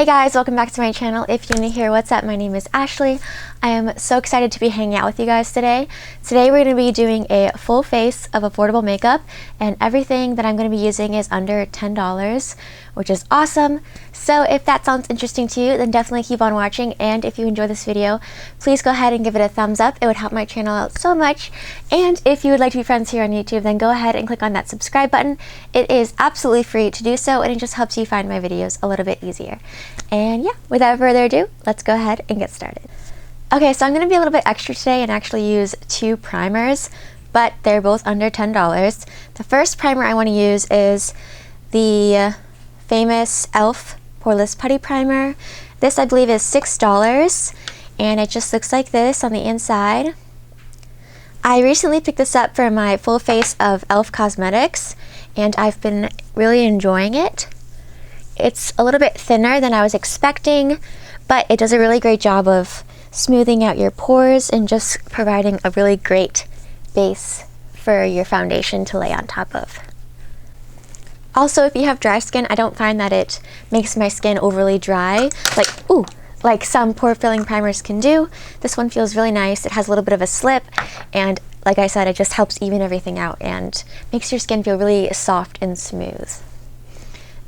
guys, welcome back to my channel. If you're new here, what's up? My name is Ashley. I am so excited to be hanging out with you guys today. Today we're going to be doing a full face of affordable makeup, and everything that I'm going to be using is under $10, which is awesome. So if that sounds interesting to you, then definitely keep on watching, and if you enjoy this video, please go ahead and give it a thumbs up. It would help my channel out so much. And if you would like to be friends here on YouTube, then go ahead and click on that subscribe button. It is absolutely free to do so, and it just helps you find my videos a little bit easier. And yeah, without further ado, let's go ahead and get started. Okay, so I'm going to be a little bit extra today and actually use two primers, but they're both under $10. The first primer I want to use is the famous e.l.f. Poreless Putty Primer. This I believe is $6, and it just looks like this on the inside. I recently picked this up for my full face of e.l.f. Cosmetics, and I've been really enjoying it. It's a little bit thinner than I was expecting, but it does a really great job of smoothing out your pores and just providing a really great base for your foundation to lay on top of. Also, if you have dry skin, I don't find that it makes my skin overly dry, like some pore filling primers can do. This one feels really nice. It has a little bit of a slip, and like I said, it just helps even everything out and makes your skin feel really soft and smooth.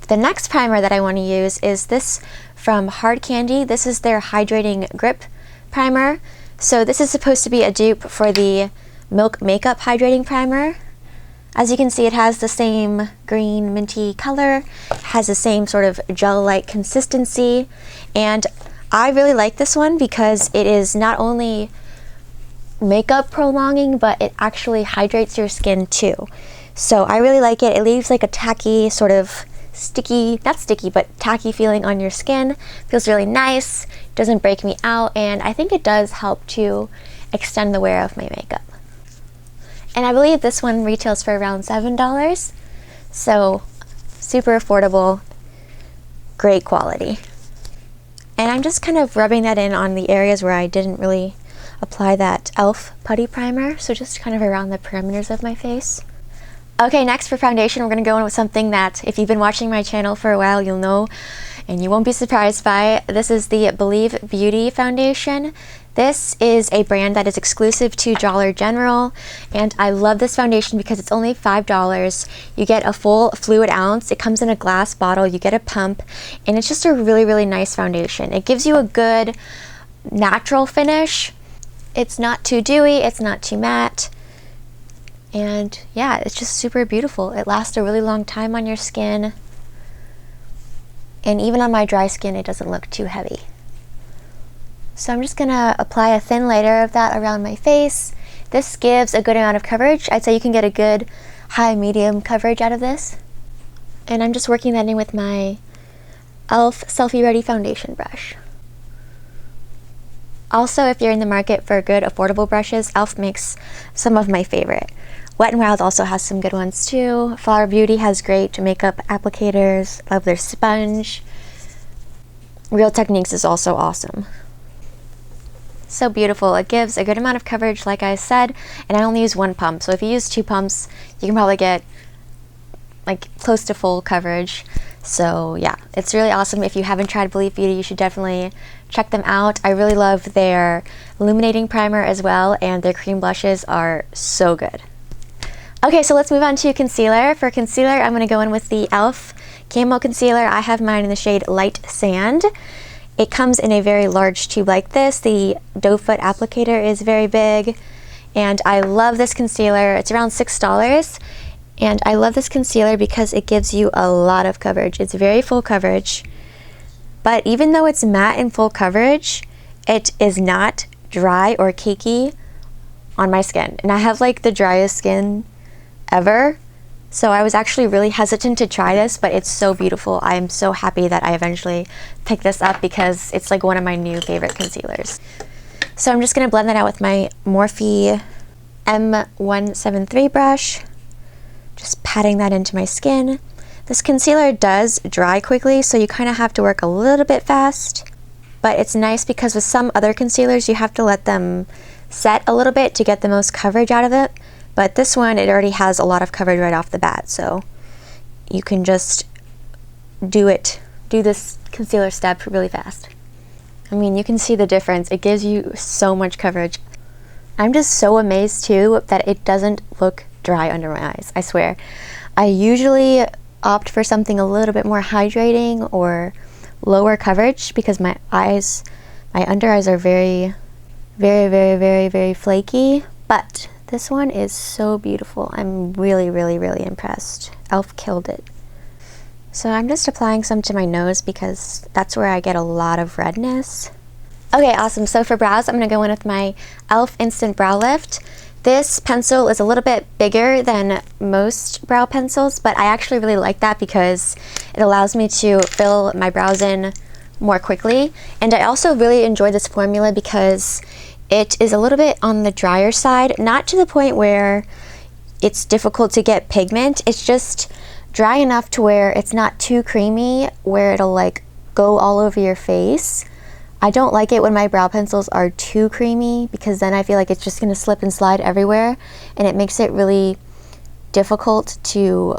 The next primer that I want to use is this from Hard Candy. This is their Hydrating Grip Primer. So this is supposed to be a dupe for the Milk Makeup Hydrating Primer. As you can see, it has the same green minty color, has the same sort of gel-like consistency, and I really like this one because it is not only makeup prolonging, but it actually hydrates your skin too. So I really like it. It leaves like a tacky sort of sticky, not sticky, but tacky feeling on your skin. Feels really nice, doesn't break me out, and I think it does help to extend the wear of my makeup. And I believe this one retails for around $7, so super affordable, great quality. And I'm just kind of rubbing that in on the areas where I didn't really apply that e.l.f. Putty Primer, so just kind of around the perimeters of my face. Okay, next for foundation, we're going to go in with something that if you've been watching my channel for a while, you'll know and you won't be surprised by. This is the Believe Beauty foundation. This is a brand that is exclusive to Dollar General, and I love this foundation because it's only $5. You get a full fluid ounce. It comes in a glass bottle. You get a pump, and it's just a really, really nice foundation. It gives you a good natural finish. It's not too dewy. It's not too matte. And yeah, it's just super beautiful. It lasts a really long time on your skin. And even on my dry skin, it doesn't look too heavy. So I'm just gonna apply a thin layer of that around my face. This gives a good amount of coverage. I'd say you can get a good high-medium coverage out of this. And I'm just working that in with my e.l.f. Selfie Ready foundation brush. Also, if you're in the market for good affordable brushes, e.l.f. makes some of my favorite. Wet n Wild also has some good ones too. Flower Beauty has great makeup applicators. Love their sponge. Real Techniques is also awesome. So beautiful. It gives a good amount of coverage, like I said, and I only use one pump. So if you use two pumps, you can probably get like close to full coverage. So yeah, it's really awesome. If you haven't tried Believe Beauty, you should definitely check them out. I really love their illuminating primer as well, and their cream blushes are so good. Okay, so let's move on to concealer. For concealer, I'm going to go in with the e.l.f. Camo Concealer. I have mine in the shade Light Sand. It comes in a very large tube like this. The doe foot applicator is very big, and I love this concealer. It's around $6, and I love this concealer because it gives you a lot of coverage. It's very full coverage, but even though it's matte and full coverage, it is not dry or cakey on my skin. And I have like the driest skin ever, so I was actually really hesitant to try this, but it's so beautiful. I am so happy that I eventually picked this up because it's like one of my new favorite concealers. So I'm just going to blend that out with my Morphe M173 brush, just patting that into my skin. This concealer does dry quickly, so you kind of have to work a little bit fast, but it's nice because with some other concealers you have to let them set a little bit to get the most coverage out of it. But this one, it already has a lot of coverage right off the bat, so you can just do this concealer step really fast. I mean, you can see the difference. It gives you so much coverage. I'm just so amazed too that it doesn't look dry under my eyes, I swear. I usually opt for something a little bit more hydrating or lower coverage because my under eyes are very, very, very, very, very flaky. But this one is so beautiful. I'm really, really, really impressed. e.l.f. killed it. So I'm just applying some to my nose because that's where I get a lot of redness. Okay, awesome. So for brows, I'm going to go in with my e.l.f. Instant Brow Lift. This pencil is a little bit bigger than most brow pencils, but I actually really like that because it allows me to fill my brows in more quickly. And I also really enjoy this formula because it is a little bit on the drier side, not to the point where it's difficult to get pigment. It's just dry enough to where it's not too creamy, where it'll like go all over your face. I don't like it when my brow pencils are too creamy because then I feel like it's just going to slip and slide everywhere, and it makes it really difficult to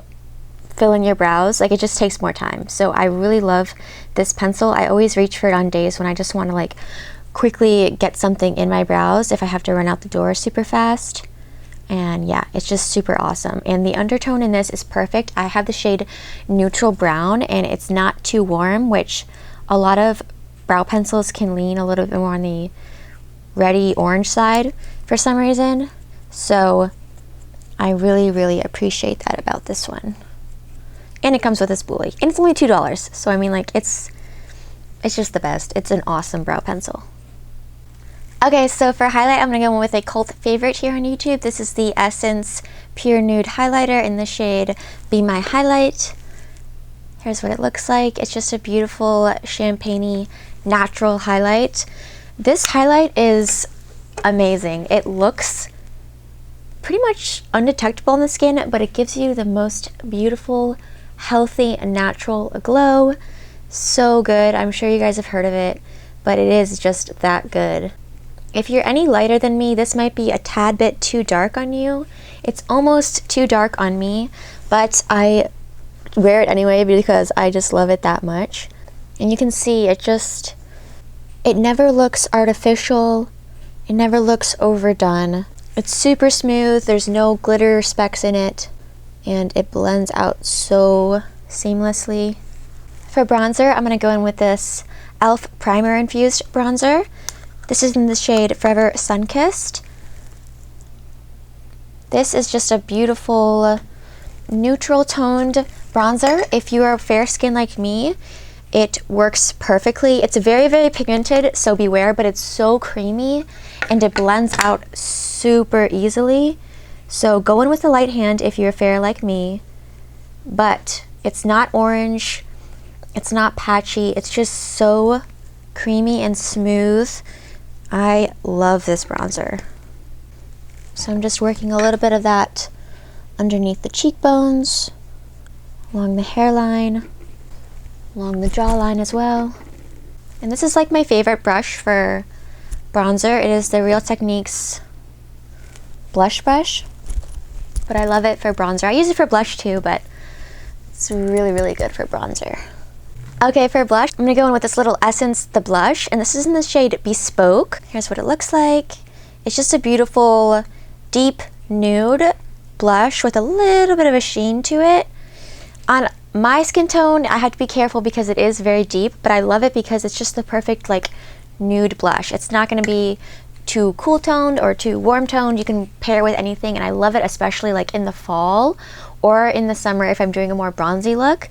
fill in your brows. Like, it just takes more time. So I really love this pencil. I always reach for it on days when I just want to like quickly get something in my brows if I have to run out the door super fast. And yeah, it's just super awesome. And the undertone in this is perfect. I have the shade Neutral Brown, and it's not too warm, which a lot of brow pencils can lean a little bit more on the reddy orange side for some reason. So I really, really appreciate that about this one. And it comes with a spoolie. And it's only $2. So I mean, like, it's just the best. It's an awesome brow pencil. Okay, so for highlight, I'm going to go in with a cult favorite here on YouTube. This is the Essence Pure Nude Highlighter in the shade Be My Highlight. Here's what it looks like. It's just a beautiful champagne-y natural highlight. This highlight is amazing. It looks pretty much undetectable on the skin, but it gives you the most beautiful, healthy, natural glow. So good. I'm sure you guys have heard of it, but it is just that good. If you're any lighter than me, this might be a tad bit too dark on you. It's almost too dark on me, but I wear it anyway because I just love it that much. And you can see it never looks artificial. It never looks overdone. It's super smooth. There's no glitter specks in it, and it blends out so seamlessly. For bronzer, I'm going to go in with this e.l.f. Primer Infused Bronzer. This is in the shade Forever Sunkissed. This is just a beautiful neutral toned bronzer. If you are fair skin like me, it works perfectly. It's very, very pigmented, so beware, but it's so creamy and it blends out super easily. So go in with a light hand if you're fair like me, but it's not orange, it's not patchy, it's just so creamy and smooth. I love this bronzer. So I'm just working a little bit of that underneath the cheekbones, along the hairline, along the jawline as well. And this is like my favorite brush for bronzer. It is the Real Techniques blush brush, but I love it for bronzer. I use it for blush too, but it's really, really good for bronzer. Okay, for blush, I'm going to go in with this little Essence The Blush, and this is in the shade Bespoke. Here's what it looks like. It's just a beautiful, deep nude blush with a little bit of a sheen to it. On my skin tone, I have to be careful because it is very deep, but I love it because it's just the perfect, like, nude blush. It's not going to be too cool toned or too warm toned. You can pair with anything, and I love it especially like in the fall or in the summer if I'm doing a more bronzy look.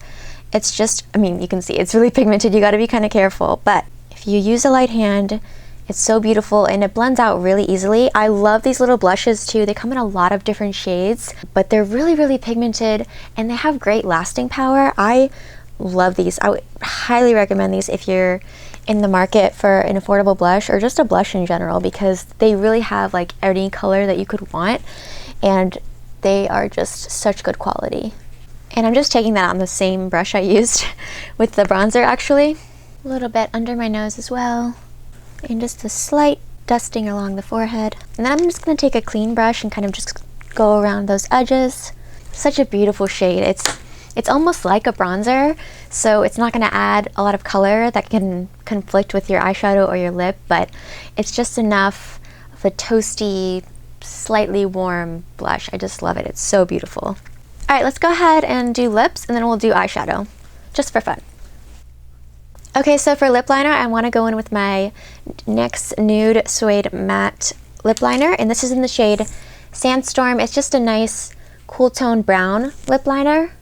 It's just, I mean, you can see it's really pigmented. You got to be kind of careful, but if you use a light hand, it's so beautiful and it blends out really easily. I love these little blushes too. They come in a lot of different shades, but they're really, really pigmented and they have great lasting power. I love these. I would highly recommend these if you're in the market for an affordable blush or just a blush in general, because they really have like any color that you could want and they are just such good quality. And I'm just taking that on the same brush I used with the bronzer actually. A little bit under my nose as well. And just a slight dusting along the forehead. And then I'm just going to take a clean brush and kind of just go around those edges. Such a beautiful shade. It's It's almost like a bronzer, so it's not going to add a lot of color that can conflict with your eyeshadow or your lip, but it's just enough of a toasty, slightly warm blush. I just love it. It's so beautiful. All right, let's go ahead and do lips, and then we'll do eyeshadow, just for fun. Okay, so for lip liner, I want to go in with my NYX Nude Suede Matte Lip Liner, and this is in the shade Sandstorm. It's just a nice cool tone brown lip liner.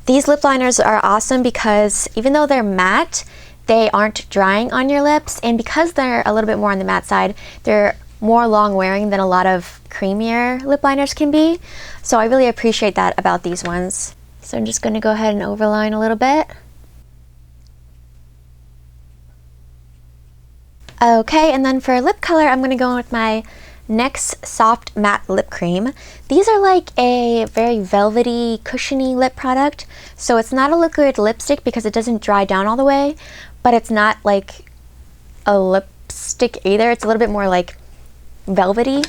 These lip liners are awesome because even though they're matte, they aren't drying on your lips, and because they're a little bit more on the matte side, they're more long wearing than a lot of creamier lip liners can be. So I really appreciate that about these ones. So I'm just going to go ahead and overline a little bit. Okay, and then for lip color, I'm going to go in with my NYX Soft Matte Lip Cream. These are like a very velvety, cushiony lip product. So it's not a liquid lipstick because it doesn't dry down all the way, but it's not like a lipstick either. It's a little bit more like velvety.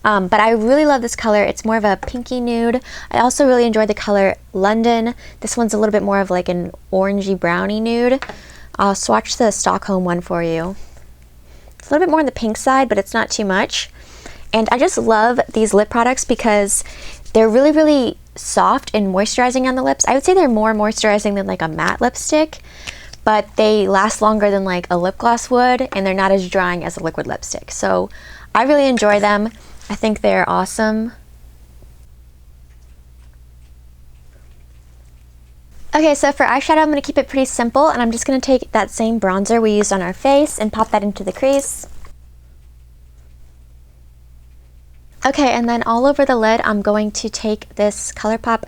But I really love this color. It's more of a pinky nude. I also really enjoy the color London. This one's a little bit more of like an orangey browny nude. I'll swatch the Stockholm one for you. It's a little bit more on the pink side, but it's not too much. And I just love these lip products because they're really, really soft and moisturizing on the lips. I would say they're more moisturizing than like a matte lipstick, but they last longer than like a lip gloss would, and they're not as drying as a liquid lipstick. So I really enjoy them. I think they're awesome. Okay, so for eyeshadow, I'm going to keep it pretty simple, and I'm just going to take that same bronzer we used on our face and pop that into the crease. Okay, and then all over the lid, I'm going to take this ColourPop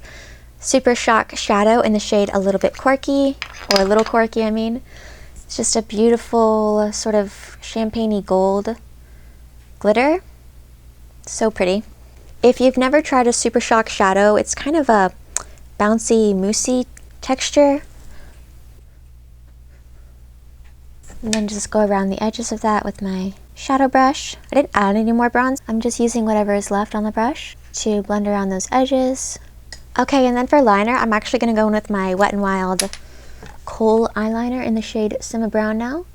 Super Shock Shadow in the shade A Little Bit Quirky, or A Little Quirky, I mean. It's just a beautiful sort of champagne-y gold glitter. So pretty. If you've never tried a Super Shock shadow, it's kind of a bouncy, moussey texture. And then just go around the edges of that with my shadow brush. I didn't add any more bronze. I'm just using whatever is left on the brush to blend around those edges. Okay, and then for liner, I'm actually going to go in with my Wet n Wild Kohl eyeliner in the shade Simma Brown now.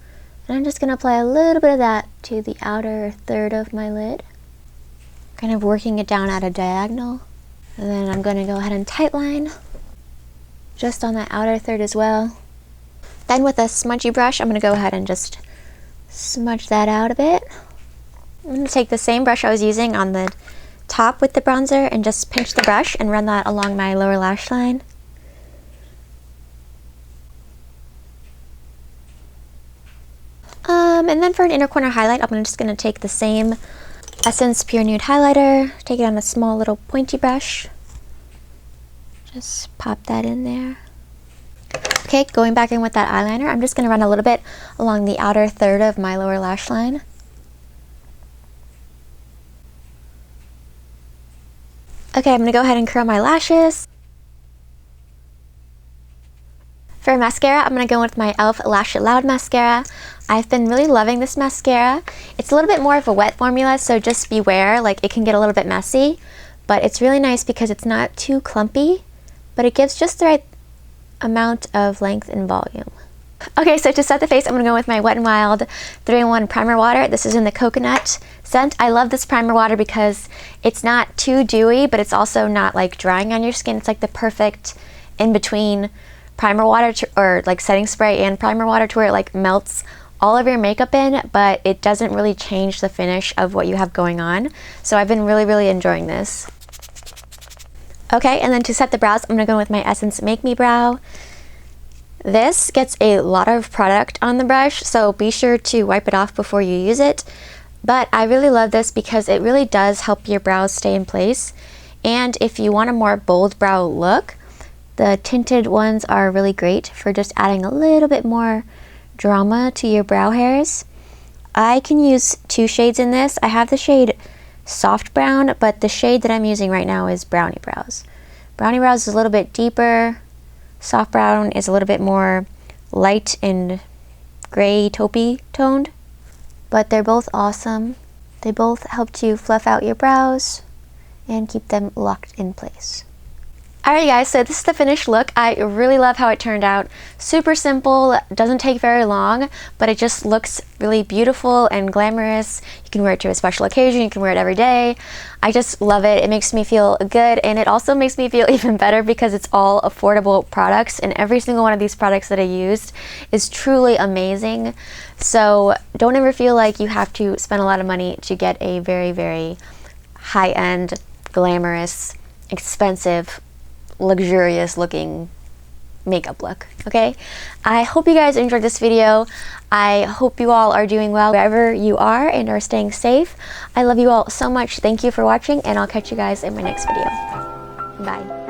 And I'm just going to apply a little bit of that to the outer third of my lid. Kind of working it down at a diagonal. And then I'm going to go ahead and tightline just on the outer third as well. Then with a smudgy brush, I'm going to go ahead and just smudge that out a bit. I'm going to take the same brush I was using on the top with the bronzer and just pinch the brush and run that along my lower lash line. And then for an inner corner highlight, I'm just going to take the same Essence Pure Nude highlighter, take it on a small little pointy brush. Just pop that in there. Okay, going back in with that eyeliner, I'm just going to run a little bit along the outer third of my lower lash line. Okay, I'm going to go ahead and curl my lashes. For mascara, I'm going to go with my e.l.f. Lash It Loud mascara. I've been really loving this mascara. It's a little bit more of a wet formula, so just beware, like it can get a little bit messy, but it's really nice because it's not too clumpy, but it gives just the right amount of length and volume. Okay, so to set the face, I'm going to go with my Wet n Wild 3-in-1 Primer Water. This is in the coconut scent. I love this primer water because it's not too dewy, but it's also not like drying on your skin. It's like the perfect in-between primer water or like setting spray and primer water to where it like melts all of your makeup in, but it doesn't really change the finish of what you have going on. So I've been really enjoying this. Okay, and then to set the brows, I'm going to go with my Essence Make Me Brow. This gets a lot of product on the brush, so be sure to wipe it off before you use it. But I really love this because it really does help your brows stay in place. And if you want a more bold brow look, the tinted ones are really great for just adding a little bit more drama to your brow hairs. I can use 2 shades in this. I have the shade Soft Brown, but the shade that I'm using right now is Brownie Brows. Brownie Brows is a little bit deeper. Soft Brown is a little bit more light and gray taupey toned, but they're both awesome. They both help to fluff out your brows and keep them locked in place. Alright guys, so this is the finished look. I really love how it turned out. Super simple, doesn't take very long, but it just looks really beautiful and glamorous. You can wear it to a special occasion, you can wear it every day. I just love it. It makes me feel good, and it also makes me feel even better because it's all affordable products, and every single one of these products that I used is truly amazing. So don't ever feel like you have to spend a lot of money to get a very, very high-end, glamorous, expensive, luxurious looking makeup look. Okay, I hope you guys enjoyed this video. I hope you all are doing well wherever you are and are staying safe. I love you all so much. Thank you for watching, and I'll catch you guys in my next video. Bye.